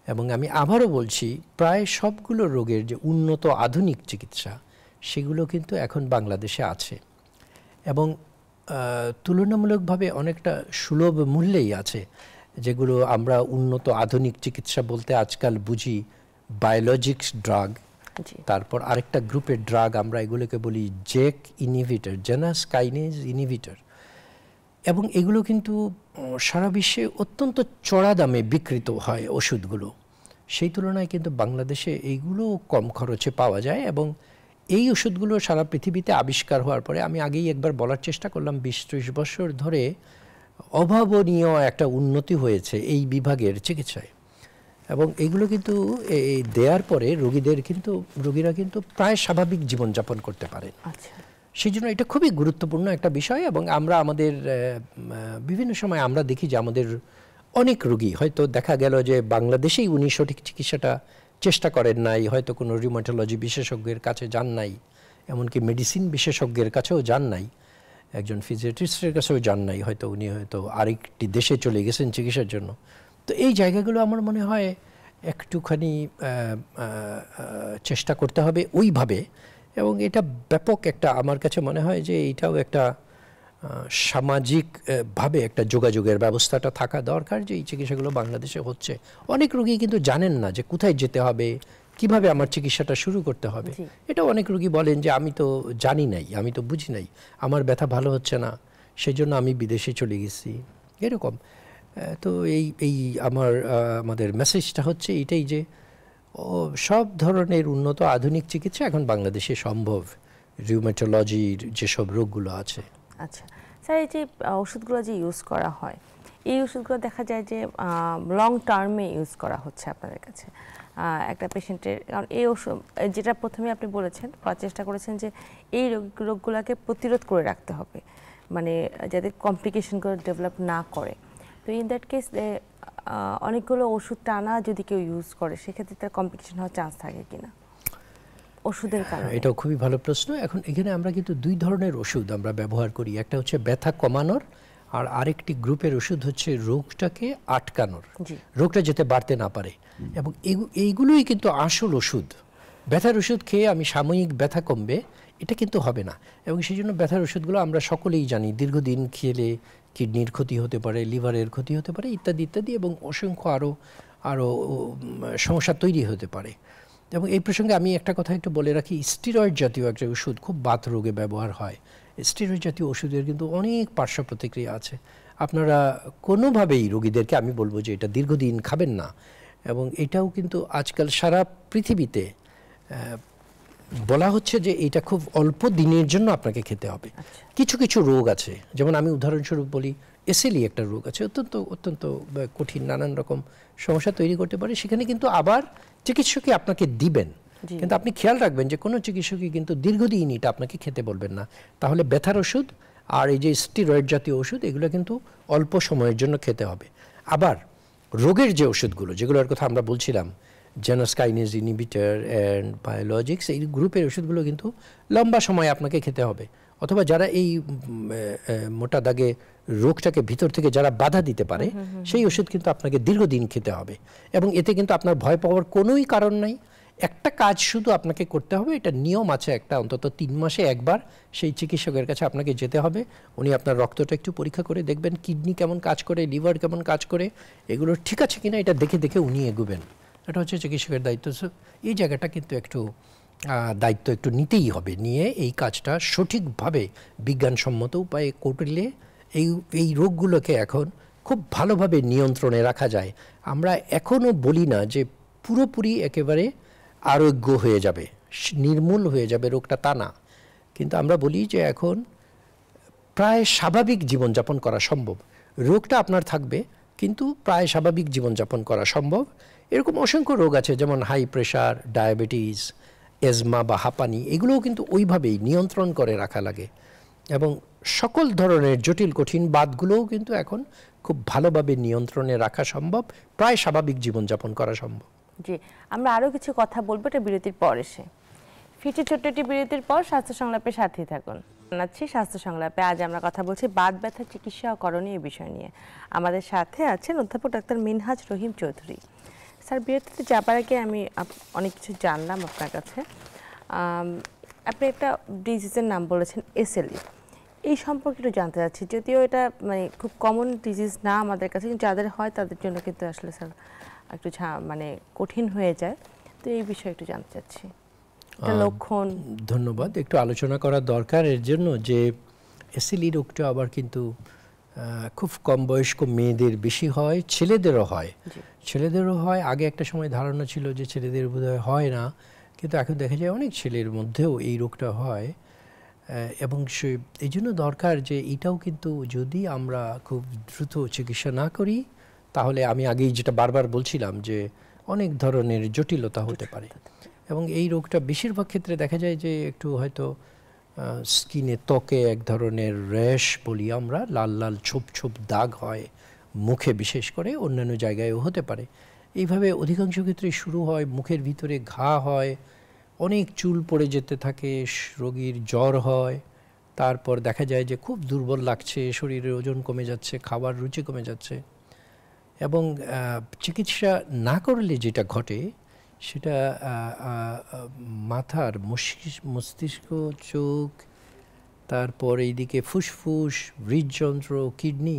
এবং আমি আবারও বলছি প্রায় সবগুলো রোগের যে উন্নত আধুনিক চিকিৎসা সেগুলো কিন্তু এখন বাংলাদেশে আছে, এবং তুলনামূলকভাবে অনেকটা সুলভ মূল্যেই আছে। যেগুলো আমরা উন্নত আধুনিক চিকিৎসা বলতে আজকাল বুঝি বায়োলজিক্স ড্রাগ, তারপর আরেকটা গ্রুপের ড্রাগ আমরা এগুলোকে বলি জেক ইনহিবিটর, জেনাস কাইনেজ ইনহিবিটর, এবং এগুলো কিন্তু সারা বিশ্বে অত্যন্ত চড়া দামে বিক্রিত হয় ওষুধগুলো। সেই তুলনায় কিন্তু বাংলাদেশে এইগুলো কম খরচে পাওয়া যায়, এবং এই ওষুধগুলো সারা পৃথিবীতে আবিষ্কার হওয়ার পরে আমি আগেই একবার বলার চেষ্টা করলাম 20-30 বছর ধরে অভাবনীয় একটা উন্নতি হয়েছে এই বিভাগের চিকিৎসায়, এবং এগুলো কিন্তু দেওয়ার পরে রোগীরা কিন্তু প্রায় স্বাভাবিক জীবনযাপন করতে পারে। আচ্ছা, সেই জন্য এটা খুবই গুরুত্বপূর্ণ একটা বিষয়, এবং আমরা আমাদের বিভিন্ন সময় আমরা দেখি যে আমাদের অনেক রোগী হয়তো দেখা গেল যে বাংলাদেশেই উনি সঠিক চিকিৎসাটা চেষ্টা করেন নাই, হয়তো কোনো রিউমাটোলজি বিশেষজ্ঞের কাছে যান নাই, এমনকি মেডিসিন বিশেষজ্ঞের কাছেও যান নাই, একজন ফিজিওথেরাপিস্টের কাছেও যান নাই, হয়তো উনি হয়তো আরেকটি দেশে চলে গেছেন চিকিৎসার জন্য। তো এই জায়গাগুলো আমার মনে হয় একটুখানি চেষ্টা করতে হবে ওইভাবে, এবং এটা ব্যাপক একটা আমার কাছে মনে হয় যে এইটাও একটা সামাজিকভাবে একটা যোগাযোগের ব্যবস্থাটা থাকা দরকার, যে এই চিকিৎসাগুলো বাংলাদেশে হচ্ছে। অনেক রোগী কিন্তু জানেন না যে কোথায় যেতে হবে, কিভাবে আমার চিকিৎসাটা শুরু করতে হবে। এটা অনেক রোগী বলেন যে আমি তো জানি নাই, আমি তো বুঝি নাই, আমার ব্যথা ভালো হচ্ছে না, সেই জন্য আমি বিদেশে চলে গেছি, এরকম। তো এই আমাদের মেসেজটা হচ্ছে এটাই যে সব ধরনের উন্নত আধুনিক চিকিৎসা এখন বাংলাদেশে সম্ভব রিউমেটোলজির যেসব রোগগুলো আছে। আচ্ছা স্যার, এই যে ওষুধগুলো যে ইউজ করা হয়, এই ওষুধগুলো দেখা যায় যে লং টার্মে ইউজ করা হচ্ছে আপনাদের কাছে একটা পেশেন্টের, কারণ এই ওষুধ যেটা প্রথমে আপনি বলেছেন, চেষ্টা করেছেন যে এই রোগগুলোকে প্রতিরোধ করে রাখতে হবে, মানে যাতে কমপ্লিকেশনগুলো ডেভেলপ না করে। তো ইন দ্যাট কেস অনেকগুলো ওষুধ টানা যদি কেউ ইউজ করে সেক্ষেত্রে তার কমপ্লিকেশন হওয়ার চান্স থাকে কিনা ওষুধের কারণে? এটাও খুবই ভালো প্রশ্ন। এখন এখানে আমরা কিন্তু দুই ধরনের ওষুধ আমরা ব্যবহার করি, একটা হচ্ছে ব্যথা কমানোর, আর আরেকটি গ্রুপের ওষুধ হচ্ছে রোগটাকে আটকানোর, রোগটা যাতে বাড়তে না পারে। এবং এইগুলোই কিন্তু আসল ওষুধ। ব্যথার ওষুধ খেয়ে আমি সাময়িক ব্যথা কমবে এটা কিন্তু হবে না, এবং সেই জন্য ব্যথার ওষুধগুলো আমরা সকলেই জানি দীর্ঘদিন খেলে কিডনির ক্ষতি হতে পারে, লিভারের ক্ষতি হতে পারে, ইত্যাদি ইত্যাদি, এবং অসংখ্য আরও সমস্যা তৈরি হতে পারে। এবং এই প্রসঙ্গে আমি একটা কথা একটু বলে রাখি, স্টেরয়েড জাতীয় একটা ওষুধ খুব বাত রোগে ব্যবহার হয়। স্টেরয়েড জাতীয় ওষুধের কিন্তু অনেক পার্শ্ব প্রতিক্রিয়া আছে। আপনারা কোনোভাবেই রোগীদেরকে আমি বলবো যে এটা দীর্ঘদিন খাবেন না। এবং এটাও কিন্তু আজকাল সারা পৃথিবীতে বলা হচ্ছে যে এটা খুব অল্প দিনের জন্য আপনাকে খেতে হবে। কিছু কিছু রোগ আছে, যেমন আমি উদাহরণস্বরূপ বলি, এসএলই একটা রোগ আছে, অত্যন্ত অত্যন্ত কঠিন, নানান রকম সমস্যা তৈরি করতে পারে। সেখানে কিন্তু আবার চিকিৎসকই আপনাকে দিবেন, কিন্তু আপনি খেয়াল রাখবেন যে কোনো চিকিৎসকই কিন্তু দীর্ঘদিন এটা আপনাকে খেতে বলবেন না। তাহলে ব্যথার ওষুধ আর এই যে স্টেরয়েড জাতীয় ওষুধ, এগুলো কিন্তু অল্প সময়ের জন্য খেতে হবে। আবার রোগের যে ওষুধগুলো, যেগুলোর কথা আমরা বলছিলাম, genus kinase inhibitor and biologics, এই গ্রুপের ওষুধগুলো কিন্তু লম্বা সময় আপনাকে খেতে হবে। অথবা যারা এই মোটা দাগে রোগটাকে ভিতর থেকে যারা বাধা দিতে পারে, সেই ওষুধ কিন্তু আপনাকে দীর্ঘদিন খেতে হবে। এবং এতে কিন্তু আপনার ভয় পাওয়ার কোনোই কারণ নাই। একটা কাজ শুধু আপনাকে করতে হবে, এটা নিয়ম আছে একটা, অন্তত 3 মাসে একবার সেই চিকিৎসকের কাছে আপনাকে যেতে হবে। উনি আপনার রক্তটা একটু পরীক্ষা করে দেখবেন, কিডনি কেমন কাজ করে, লিভার কেমন কাজ করে, এগুলো ঠিক আছে কিনা এটা দেখে দেখে উনি এগোবেন। এটা হচ্ছে চিকিৎসকের দায়িত্ব। এই জায়গাটা কিন্তু একটু দায়িত্ব একটু নিতেই হবে, নিয়ে এই কাজটা সঠিকভাবে বিজ্ঞানসম্মত উপায়ে করলে এই রোগগুলোকে এখন খুব ভালোভাবে নিয়ন্ত্রণে রাখা যায়। আমরা এখনও বলি না যে পুরোপুরি একেবারে আরোগ্য হয়ে যাবে, নির্মূল হয়ে যাবে রোগটা, তা না। কিন্তু আমরা বলি যে এখন প্রায় স্বাভাবিক জীবনযাপন করা সম্ভব। রোগটা আপনার থাকবে, কিন্তু প্রায় স্বাভাবিক জীবনযাপন করা সম্ভব। এরকম অসংখ্য রোগ আছে, যেমন হাই প্রেশার, ডায়াবেটিস, এজমা বা হাঁপানি, এগুলোও কিন্তু ওইভাবেই নিয়ন্ত্রণ করে রাখা লাগে। এবং সকল ধরনের জটিল কঠিন বাতগুলোও কিন্তু এখন খুব ভালোভাবে নিয়ন্ত্রণে রাখা সম্ভব, প্রায় স্বাভাবিক জীবনযাপন করা সম্ভব। জি, আমরা আরও কিছু কথা বলবো এটা বিরতির পর এসে। ফিরছি ছোট্ট একটি বিরতির পর, স্বাস্থ্য সংলাপের সাথেই থাকুন। জানাচ্ছি স্বাস্থ্য সংলাপে আজ আমরা কথা বলছি বাত ব্যথা চিকিৎসা ও করণীয় বিষয় নিয়ে। আমাদের সাথে আছেন অধ্যাপক ডাক্তার মিনহাজ রহিম চৌধুরী। স্যার, বিরতিতে যাবার আগে আমি অনেক কিছু জানলাম আপনার কাছে। আপনি একটা ডিজিজের নাম বলেছেন এসএলই, এই সম্পর্কে একটু জানতে চাচ্ছি। যদিও এটা মানে খুব কমন ডিজিজ না আমাদের কাছে, কিন্তু যাদের হয় তাদের জন্য কিন্তু আসলে স্যার একটু মানে কঠিন হয়ে যায়। তো এই বিষয়ে একটু জানতে চাচ্ছি, লক্ষণ। ধন্যবাদ। একটু আলোচনা করা দরকার এর জন্য যে এসএলই রোগটা আবার কিন্তু খুব কম বয়স্ক মেয়েদের বেশি হয়, ছেলেদেরও হয়। ছেলেদেরও হয়। আগে একটা সময় ধারণা ছিল যে ছেলেদের বোধহয় হয় না, কিন্তু এখন দেখা যায় অনেক ছেলের মধ্যেও এই রোগটা হয়। এবং এই জন্য দরকার যে এটাও কিন্তু যদি আমরা খুব দ্রুত চিকিৎসা না করি, তাহলে আমি আগেই যেটা বারবার বলছিলাম যে অনেক ধরনের জটিলতা হতে পারে। এবং এই রোগটা বেশিরভাগ ক্ষেত্রে দেখা যায় যে একটু হয়তো স্কিনে, ত্বকে এক ধরনের র্যাশ বলি আমরা, লাল লাল ছোপ ছোপ দাগ হয় মুখে, বিশেষ করে অন্যান্য জায়গায়ও হতে পারে। এইভাবে অধিকাংশ ক্ষেত্রে শুরু হয়, মুখের ভিতরে ঘা হয়, অনেক চুল পড়ে যেতে থাকে, রোগীর জ্বর হয়, তারপর দেখা যায় যে খুব দুর্বল লাগছে, শরীরের ওজন কমে যাচ্ছে, খাবার রুচি কমে যাচ্ছে। এবং চিকিৎসা না করলে যেটা ঘটে সেটা মাথার মস্তিষ্ক, চোখ, তারপর এইদিকে ফুসফুস, হৃদযন্ত্র, কিডনি,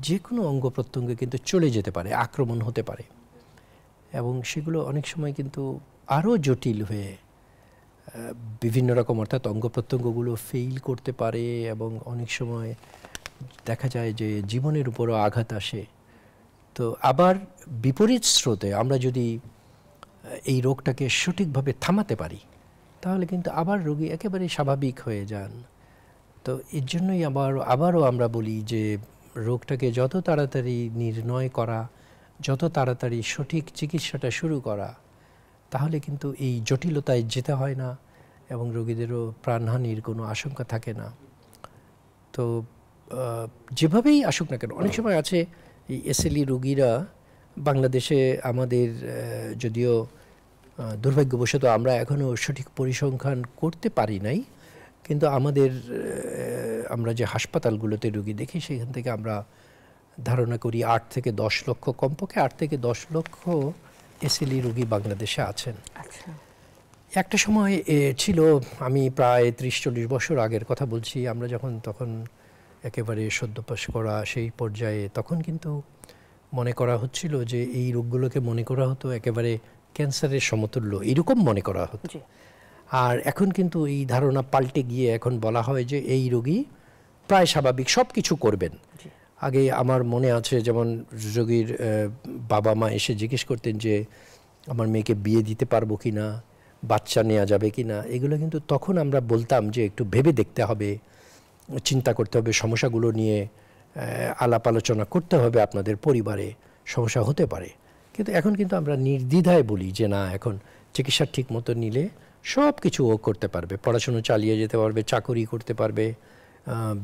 যে কোনো অঙ্গ প্রত্যঙ্গে কিন্তু চলে যেতে পারে, আক্রমণ হতে পারে। এবং সেগুলো অনেক সময় কিন্তু আরও জটিল হয়ে বিভিন্ন রকম, অর্থাৎ অঙ্গ প্রত্যঙ্গগুলো ফেইল করতে পারে এবং অনেক সময় দেখা যায় যে জীবনের উপরও আঘাত আসে। তো আবার বিপরীত স্রোতে আমরা যদি এই রোগটাকে সঠিকভাবে থামাতে পারি, তাহলে কিন্তু আবার রোগী একেবারে স্বাভাবিক হয়ে যান। তো এর জন্যই আবারও আমরা বলি যে রোগটাকে যত তাড়াতাড়ি নির্ণয় করা, যত তাড়াতাড়ি সঠিক চিকিৎসাটা শুরু করা, তাহলে কিন্তু এই জটিলতায় যেতে হয় না এবং রোগীদেরও প্রাণহানির কোনো আশঙ্কা থাকে না। তো যেভাবেই আসুক না কেন, অনেক সময় আছে এই এসএলই রোগীরা বাংলাদেশে আমাদের, যদিও দুর্ভাগ্যবশত আমরা এখনও সঠিক পরিসংখ্যান করতে পারি নাই, কিন্তু আমরা যে হাসপাতালগুলোতে রোগী দেখি সেখান থেকে আমরা ধারণা করি 8 থেকে 10 লক্ষ, কমপক্ষে 8 থেকে 10 লক্ষ এসএলই রোগী বাংলাদেশে আছেন। আচ্ছা, একটা সময় ছিল, আমি প্রায় 30-40 বছর আগের কথা বলছি, আমরা তখন একেবারে সদ্য পাস করা সেই পর্যায়ে, তখন কিন্তু মনে করা হচ্ছিল যে এই রোগগুলোকে মনে করা হতো একেবারে ক্যান্সারের সমতুল্য এরকম মনে করা হতো। জি আর এখন কিন্তু এই ধারণা পাল্টে গিয়ে এখন বলা হয় যে এই রোগী প্রায় স্বাভাবিক, সব কিছু করবেন। জি আগে আমার মনে আছে যেমন রোগীর বাবা মা এসে জিজ্ঞেস করতেন যে আমার মেয়েকে বিয়ে দিতে পারবো কি না, বাচ্চা নেওয়া যাবে কি না, এগুলো কিন্তু তখন আমরা বলতাম যে একটু ভেবে দেখতে হবে, চিন্তা করতে হবে, সমস্যাগুলো নিয়ে আলাপ আলোচনা করতে হবে, আপনাদের পরিবারে সমস্যা হতে পারে। কিন্তু এখন কিন্তু আমরা নির্দ্বিধায় বলি যে না, এখন চিকিৎসা ঠিক মতো নিলে সব কিছু ও করতে পারবে, পড়াশুনো চালিয়ে যেতে পারবে, চাকরি করতে পারবে,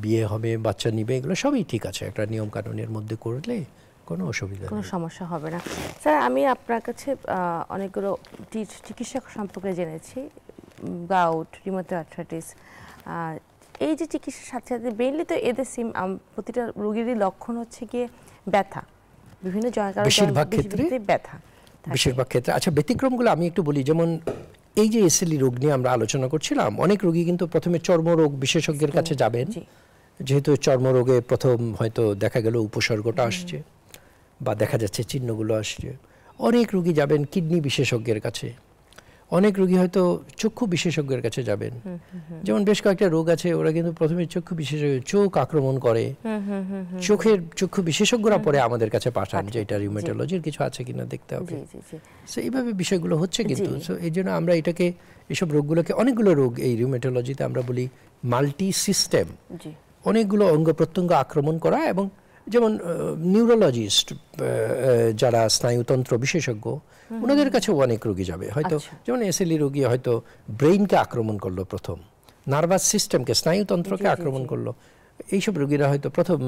বিয়ে হবে, বাচ্চা নিবে, এগুলো সবই ঠিক আছে, একটা নিয়ম কানুনের মধ্যে করলে কোনো অসুবিধা কোনো নেই। সমস্যা হবে না। স্যার আমি আপনার কাছে অনেকগুলো চিকিৎসা সম্পর্কে জেনেছি, গাউট, রিউমাটয়েড আর্থ্রাইটিস। এই যে চিকিৎসার সাথে সাথে মেইনলি তো এদের প্রতিটা রোগীরই লক্ষণ হচ্ছে গিয়ে ব্যথা, বিভিন্ন বেশিরভাগ ক্ষেত্রে ব্যথা, বেশিরভাগ ক্ষেত্রে। আচ্ছা, ব্যতিক্রমগুলো আমি একটু বলি। যেমন এই যে এসএলই রোগ নিয়ে আমরা আলোচনা করছিলাম, অনেক রোগী কিন্তু প্রথমে চর্মরোগ বিশেষজ্ঞের কাছে যাবেন, যেহেতু চর্মরোগে প্রথম হয়তো দেখা গেল উপসর্গটা আসছে বা দেখা যাচ্ছে চিহ্নগুলো আসছে। অনেক রোগী যাবেন কিডনি বিশেষজ্ঞের কাছে, অনেক রোগী হয়তো চক্ষু বিশেষজ্ঞের কাছে যাবেন। যেমন বেশ কয়েকটা রোগ আছে, ওরা কিন্তু প্রথমে চক্ষু বিশেষজ্ঞ, চোখ আক্রমণ করে, চক্ষু বিশেষজ্ঞরা পরে আমাদের কাছে পাঠান যে এটা রিউমেটোলজির কিছু আছে কিনা দেখতে হবে। সো এইভাবে বিষয়গুলো হচ্ছে কিন্তু। সো এই জন্য আমরা এটাকে, এইসব রোগগুলোকে, অনেকগুলো রোগ এই রিউমেটোলজিতে আমরা বলি মাল্টি সিস্টেম, অনেকগুলো অঙ্গ প্রত্যঙ্গ আক্রমণ করা। এবং যেমন নিউরোলজিস্ট যারা স্নায়ুতন্ত্র বিশেষজ্ঞ, ওনাদের কাছেও অনেক রোগী যাবে হয়তো। যেমন এসএলই রোগী হয়তো ব্রেইনকে আক্রমণ করলো প্রথম, নার্ভাস সিস্টেমকে, স্নায়ুতন্ত্রকে আক্রমণ করলো, এইসব রোগীরা হয়তো প্রথম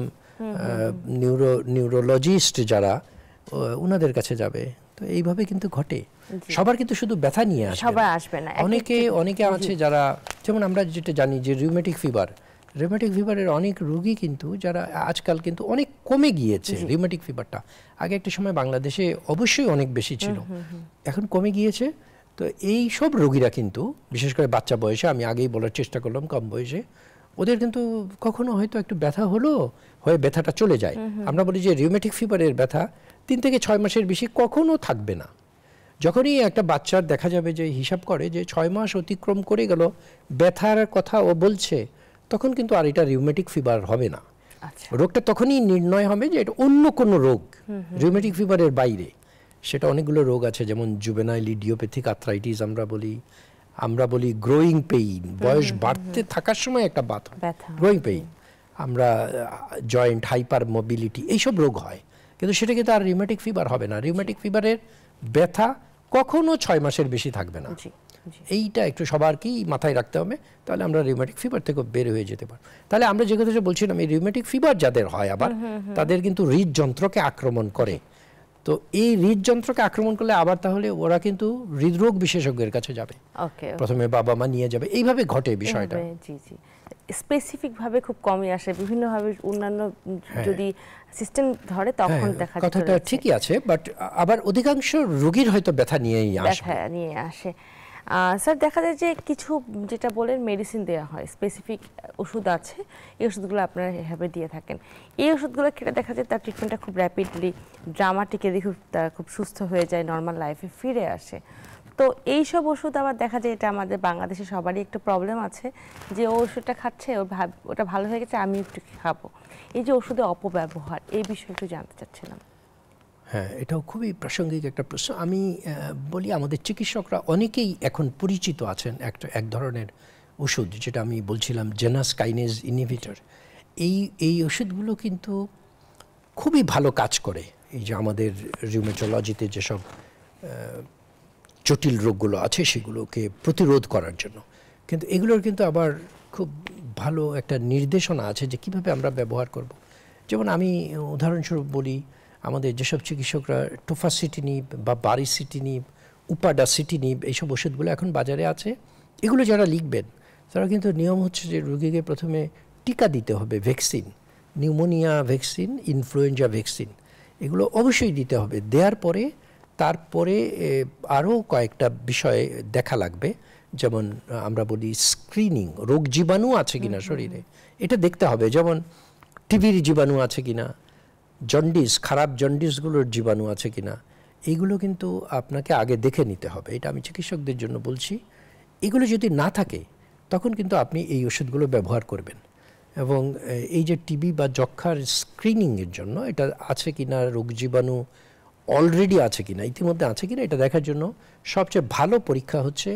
নিউরোলজিস্ট যারা, ওনাদের কাছে যাবে। তো এইভাবে কিন্তু ঘটে। সবার কিন্তু শুধু ব্যথা নিয়ে আসবে না, অনেকে আছে যারা, যেমন আমরা যেটা জানি যে রিউমেটিক ফিভারের অনেক রোগী কিন্তু যারা আজকাল কিন্তু অনেক কমে গিয়েছে। রিউমেটিক ফিভারটা আগে একটা সময় বাংলাদেশে অবশ্যই অনেক বেশি ছিল, এখন কমে গিয়েছে। তো এই সব রোগীরা কিন্তু বিশেষ করে বাচ্চা বয়সে, আমি আগেই বলার চেষ্টা করলাম কম বয়সে, ওদের কিন্তু কখনো হয়তো একটু ব্যথা হয়ে ব্যথাটা চলে যায়। আমরা বলি যে রিউমেটিক ফিভারের ব্যথা 3 থেকে 6 মাসের বেশি কখনো থাকবে না। যখনই একটা বাচ্চার দেখা যাবে যে হিসাব করে যে 6 মাস অতিক্রম করে গেল, ব্যথার কথা ও বলছে, তখন কিন্তু আর এটা রিউমেটিক ফিভার হবে না। রোগটা তখনই নির্ণয় হবে যে এটা অন্য কোনো রোগ, রিউমেটিক ফিভারের বাইরে। সেটা অনেকগুলো রোগ আছে, যেমন জুভেনাইল ইডিওপ্যাথিক আর্থ্রাইটিস আমরা বলি গ্রোয়িং পেইন, বয়স বাড়তে থাকার সময় একটা ব্যথা, গ্রোয়িং পেইন। আমরা জয়েন্ট হাইপার মোবিলিটি, এইসব রোগ হয়, কিন্তু সেটা কিন্তু আর রিউমেটিক ফিভার হবে না। রিউমেটিক ফিভারের ব্যথা কখনো 6 মাসের বেশি থাকবে না। এইটা একটু সবারকেই মাথায় রাখতে হবে, তাহলে আমরা রিউমেটিক ফিভার থেকে বের হয়ে যেতে পারবো। তাহলে আমরা যে কথা বলছিলাম, এই রিউমেটিক ফিভার যাদের হয় আবার তাদের কিন্তু হৃদযন্ত্রকে আক্রমণ করে। তো এই হৃদযন্ত্রকে আক্রমণ করলে আবার তাহলে ওরা কিন্তু হৃদরোগ বিশেষজ্ঞের কাছে যাবে, প্রথমে বাবা মা নিয়ে যাবে, এইভাবে ঘটে বিষয়টা। স্পেসিফিক ভাবে খুব কমই আসে, বিভিন্ন ভাবে অন্যান্য যদি সিস্টেম ধরে তখন দেখা যায়। কথাটা ঠিকই আছে, বাট আবার অধিকাংশ রোগীর হয়তো ব্যথা নিয়েই আসে। স্যার দেখা যায় যে কিছু যেটা বলেন মেডিসিন দেওয়া হয়, স্পেসিফিক ওষুধ আছে, এই ওষুধগুলো আপনারা এভাবে দিয়ে থাকেন। এই ওষুধগুলো খেলে দেখা যায় তার ট্রিটমেন্টটা খুব র্যাপিডলি, ড্রামাটিক্যালি তারা খুব সুস্থ হয়ে যায়, নর্মাল লাইফে ফিরে আসে। তো এইসব ওষুধ আবার দেখা যায়, এটা আমাদের বাংলাদেশে সবারই একটা প্রবলেম আছে যে ও ওষুধটা খাচ্ছে, ওটা ভালো হয়ে গেছে, আমি একটু খাবো। এই যে ওষুধের অপব্যবহার, এই বিষয়ে একটু জানতে চাচ্ছিলাম। হ্যাঁ, এটাও খুবই প্রাসঙ্গিক একটা প্রশ্ন। আমি বলি, আমাদের চিকিৎসকরা অনেকেই এখন পরিচিত আছেন এক ধরনের ওষুধ, যেটা আমি বলছিলাম জেনাস কাইনেজ ইনহিবিটর। এই ওষুধগুলো কিন্তু খুবই ভালো কাজ করে এই যে আমাদের রিউমেটোলজিতে যেসব জটিল রোগগুলো আছে সেগুলোকে প্রতিরোধ করার জন্য। কিন্তু এগুলোর কিন্তু আবার খুব ভালো একটা নির্দেশনা আছে যে কিভাবে আমরা ব্যবহার করব। যেমন আমি উদাহরণস্বরূপ বলি, আমাদের যেসব চিকিৎসকরা টোফাসিটিনিব বা বারিসিটিনিব, উপাডাসিটিনিব, এইসব ওষুধগুলো এখন বাজারে আছে, এগুলো যারা লিখবেন তারা কিন্তু নিয়ম হচ্ছে যে রোগীকে প্রথমে টিকা দিতে হবে, vaccine, pneumonia vaccine, influenza vaccine, এগুলো অবশ্যই দিতে হবে। দেওয়ার পরে তারপরে আরও কয়েকটা বিষয়ে দেখা লাগবে, যেমন আমরা বলি স্ক্রিনিং, রোগ জীবাণু আছে কিনা শরীরে, এটা দেখতে হবে। যেমন টিবির জীবাণু আছে কিনা, জন্ডিস, খারাপ জন্ডিসগুলোর জীবাণু আছে কিনা, এইগুলো কিন্তু আপনাকে আগে দেখে নিতে হবে। এটা আমি চিকিৎসকদের জন্য বলছি। এগুলো যদি না থাকে তখন কিন্তু আপনি এই ওষুধগুলো ব্যবহার করবেন। এবং এই যে টিবি বা যক্ষ্মার স্ক্রিনিংয়ের জন্য এটা আছে কিনা, রোগ জীবাণু অলরেডি আছে কিনা, ইতিমধ্যে আছে কিনা, এটা দেখার জন্য সবচেয়ে ভালো পরীক্ষা হচ্ছে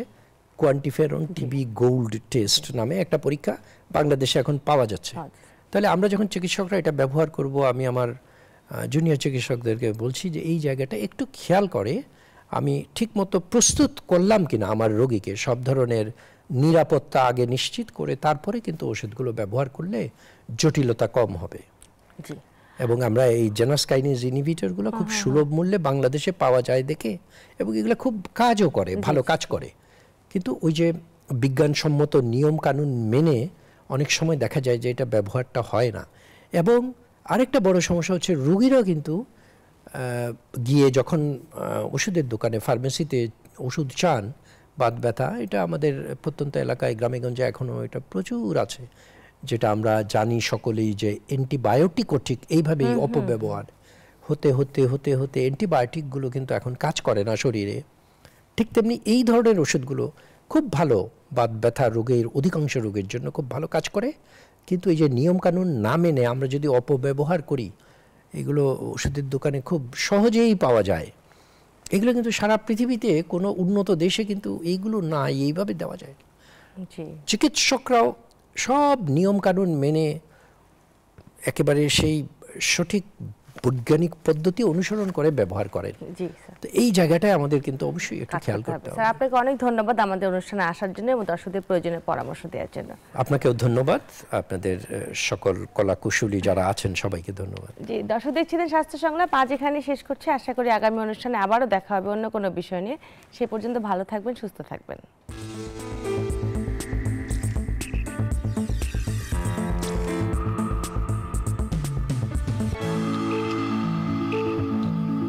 কোয়ান্টিফেরন টিবি গোল্ড টেস্ট নামে একটা পরীক্ষা বাংলাদেশে এখন পাওয়া যাচ্ছে। তাহলে আমরা যখন চিকিৎসকরা এটা ব্যবহার করব, আমি আমার জুনিয়র চিকিৎসকদেরকে বলছি যে এই জায়গাটা একটু খেয়াল করে আমি ঠিকমতো প্রস্তুত করলাম কিনা আমার রোগীকে, সব ধরনের নিরাপত্তা আগে নিশ্চিত করে তারপরে কিন্তু ওষুধগুলো ব্যবহার করলে জটিলতা কম হবে। জি। এবং আমরা এই জেনাস কাইনেজ ইনহিবিটরগুলো খুব সুলভ মূল্যে বাংলাদেশে পাওয়া যায় দেখে, এবং এগুলো খুব কাজও করে, ভালো কাজ করে। কিন্তু ওই যে বিজ্ঞানসম্মত নিয়ম কানুন মেনে অনেক সময় দেখা যায় যে এটা ব্যবহারটা হয় না। এবং আরেকটা বড় সমস্যা হচ্ছে রোগীরাও কিন্তু গিয়ে যখন ওষুধের দোকানে ফার্মেসিতে ওষুধ চান বাত ব্যথা, এটা আমাদের প্রত্যন্ত এলাকায় গ্রামেগঞ্জে এখনও এটা প্রচুর আছে, যেটা আমরা জানি সকলেই যে অ্যান্টিবায়োটিকও ঠিক এইভাবেই অপব্যবহার হতে হতে হতে হতে অ্যান্টিবায়োটিকগুলো কিন্তু এখন কাজ করে না শরীরে। ঠিক তেমনি এই ধরনের ওষুধগুলো খুব ভালো বাত ব্যথা রোগের অধিকাংশ রোগের জন্য খুব ভালো কাজ করে। কিন্তু এই যে নিয়মকানুন না মেনে আমরা যদি অপব্যবহার করি, এগুলো ওষুধের দোকানে খুব সহজেই পাওয়া যায়। এগুলো কিন্তু সারা পৃথিবীতে কোনো উন্নত দেশে কিন্তু এইগুলো না, এইভাবে দেওয়া যায়। চিকিৎসকরাও সব নিয়মকানুন মেনে একেবারে সেই সঠিক বৈজ্ঞানিক পদ্ধতি অনুসরণ করে ব্যবহার করেন। জি স্যার। তো এই জায়গাটায় আমাদের কিন্তু অবশ্যই একটু খেয়াল করতে হবে। স্যার, আপনাকে অনেক ধন্যবাদ আমাদের অনুষ্ঠানে আসার জন্য এবং দর্শকদের প্রয়োজনীয় পরামর্শ দেওয়ার জন্য। আপনাকেও ধন্যবাদ। আপনাদের সকল কলাকুশলী যারা আছেন সবাইকে ধন্যবাদ। জি, দর্শক দেখছিলেন স্বাস্থ্য সংলাপ, আজ এখানে শেষ করছি। আশা করি আগামী অনুষ্ঠানে আবারও দেখা হবে অন্য কোনো বিষয় নিয়ে। সে পর্যন্ত ভালো থাকবেন, সুস্থ থাকবেন।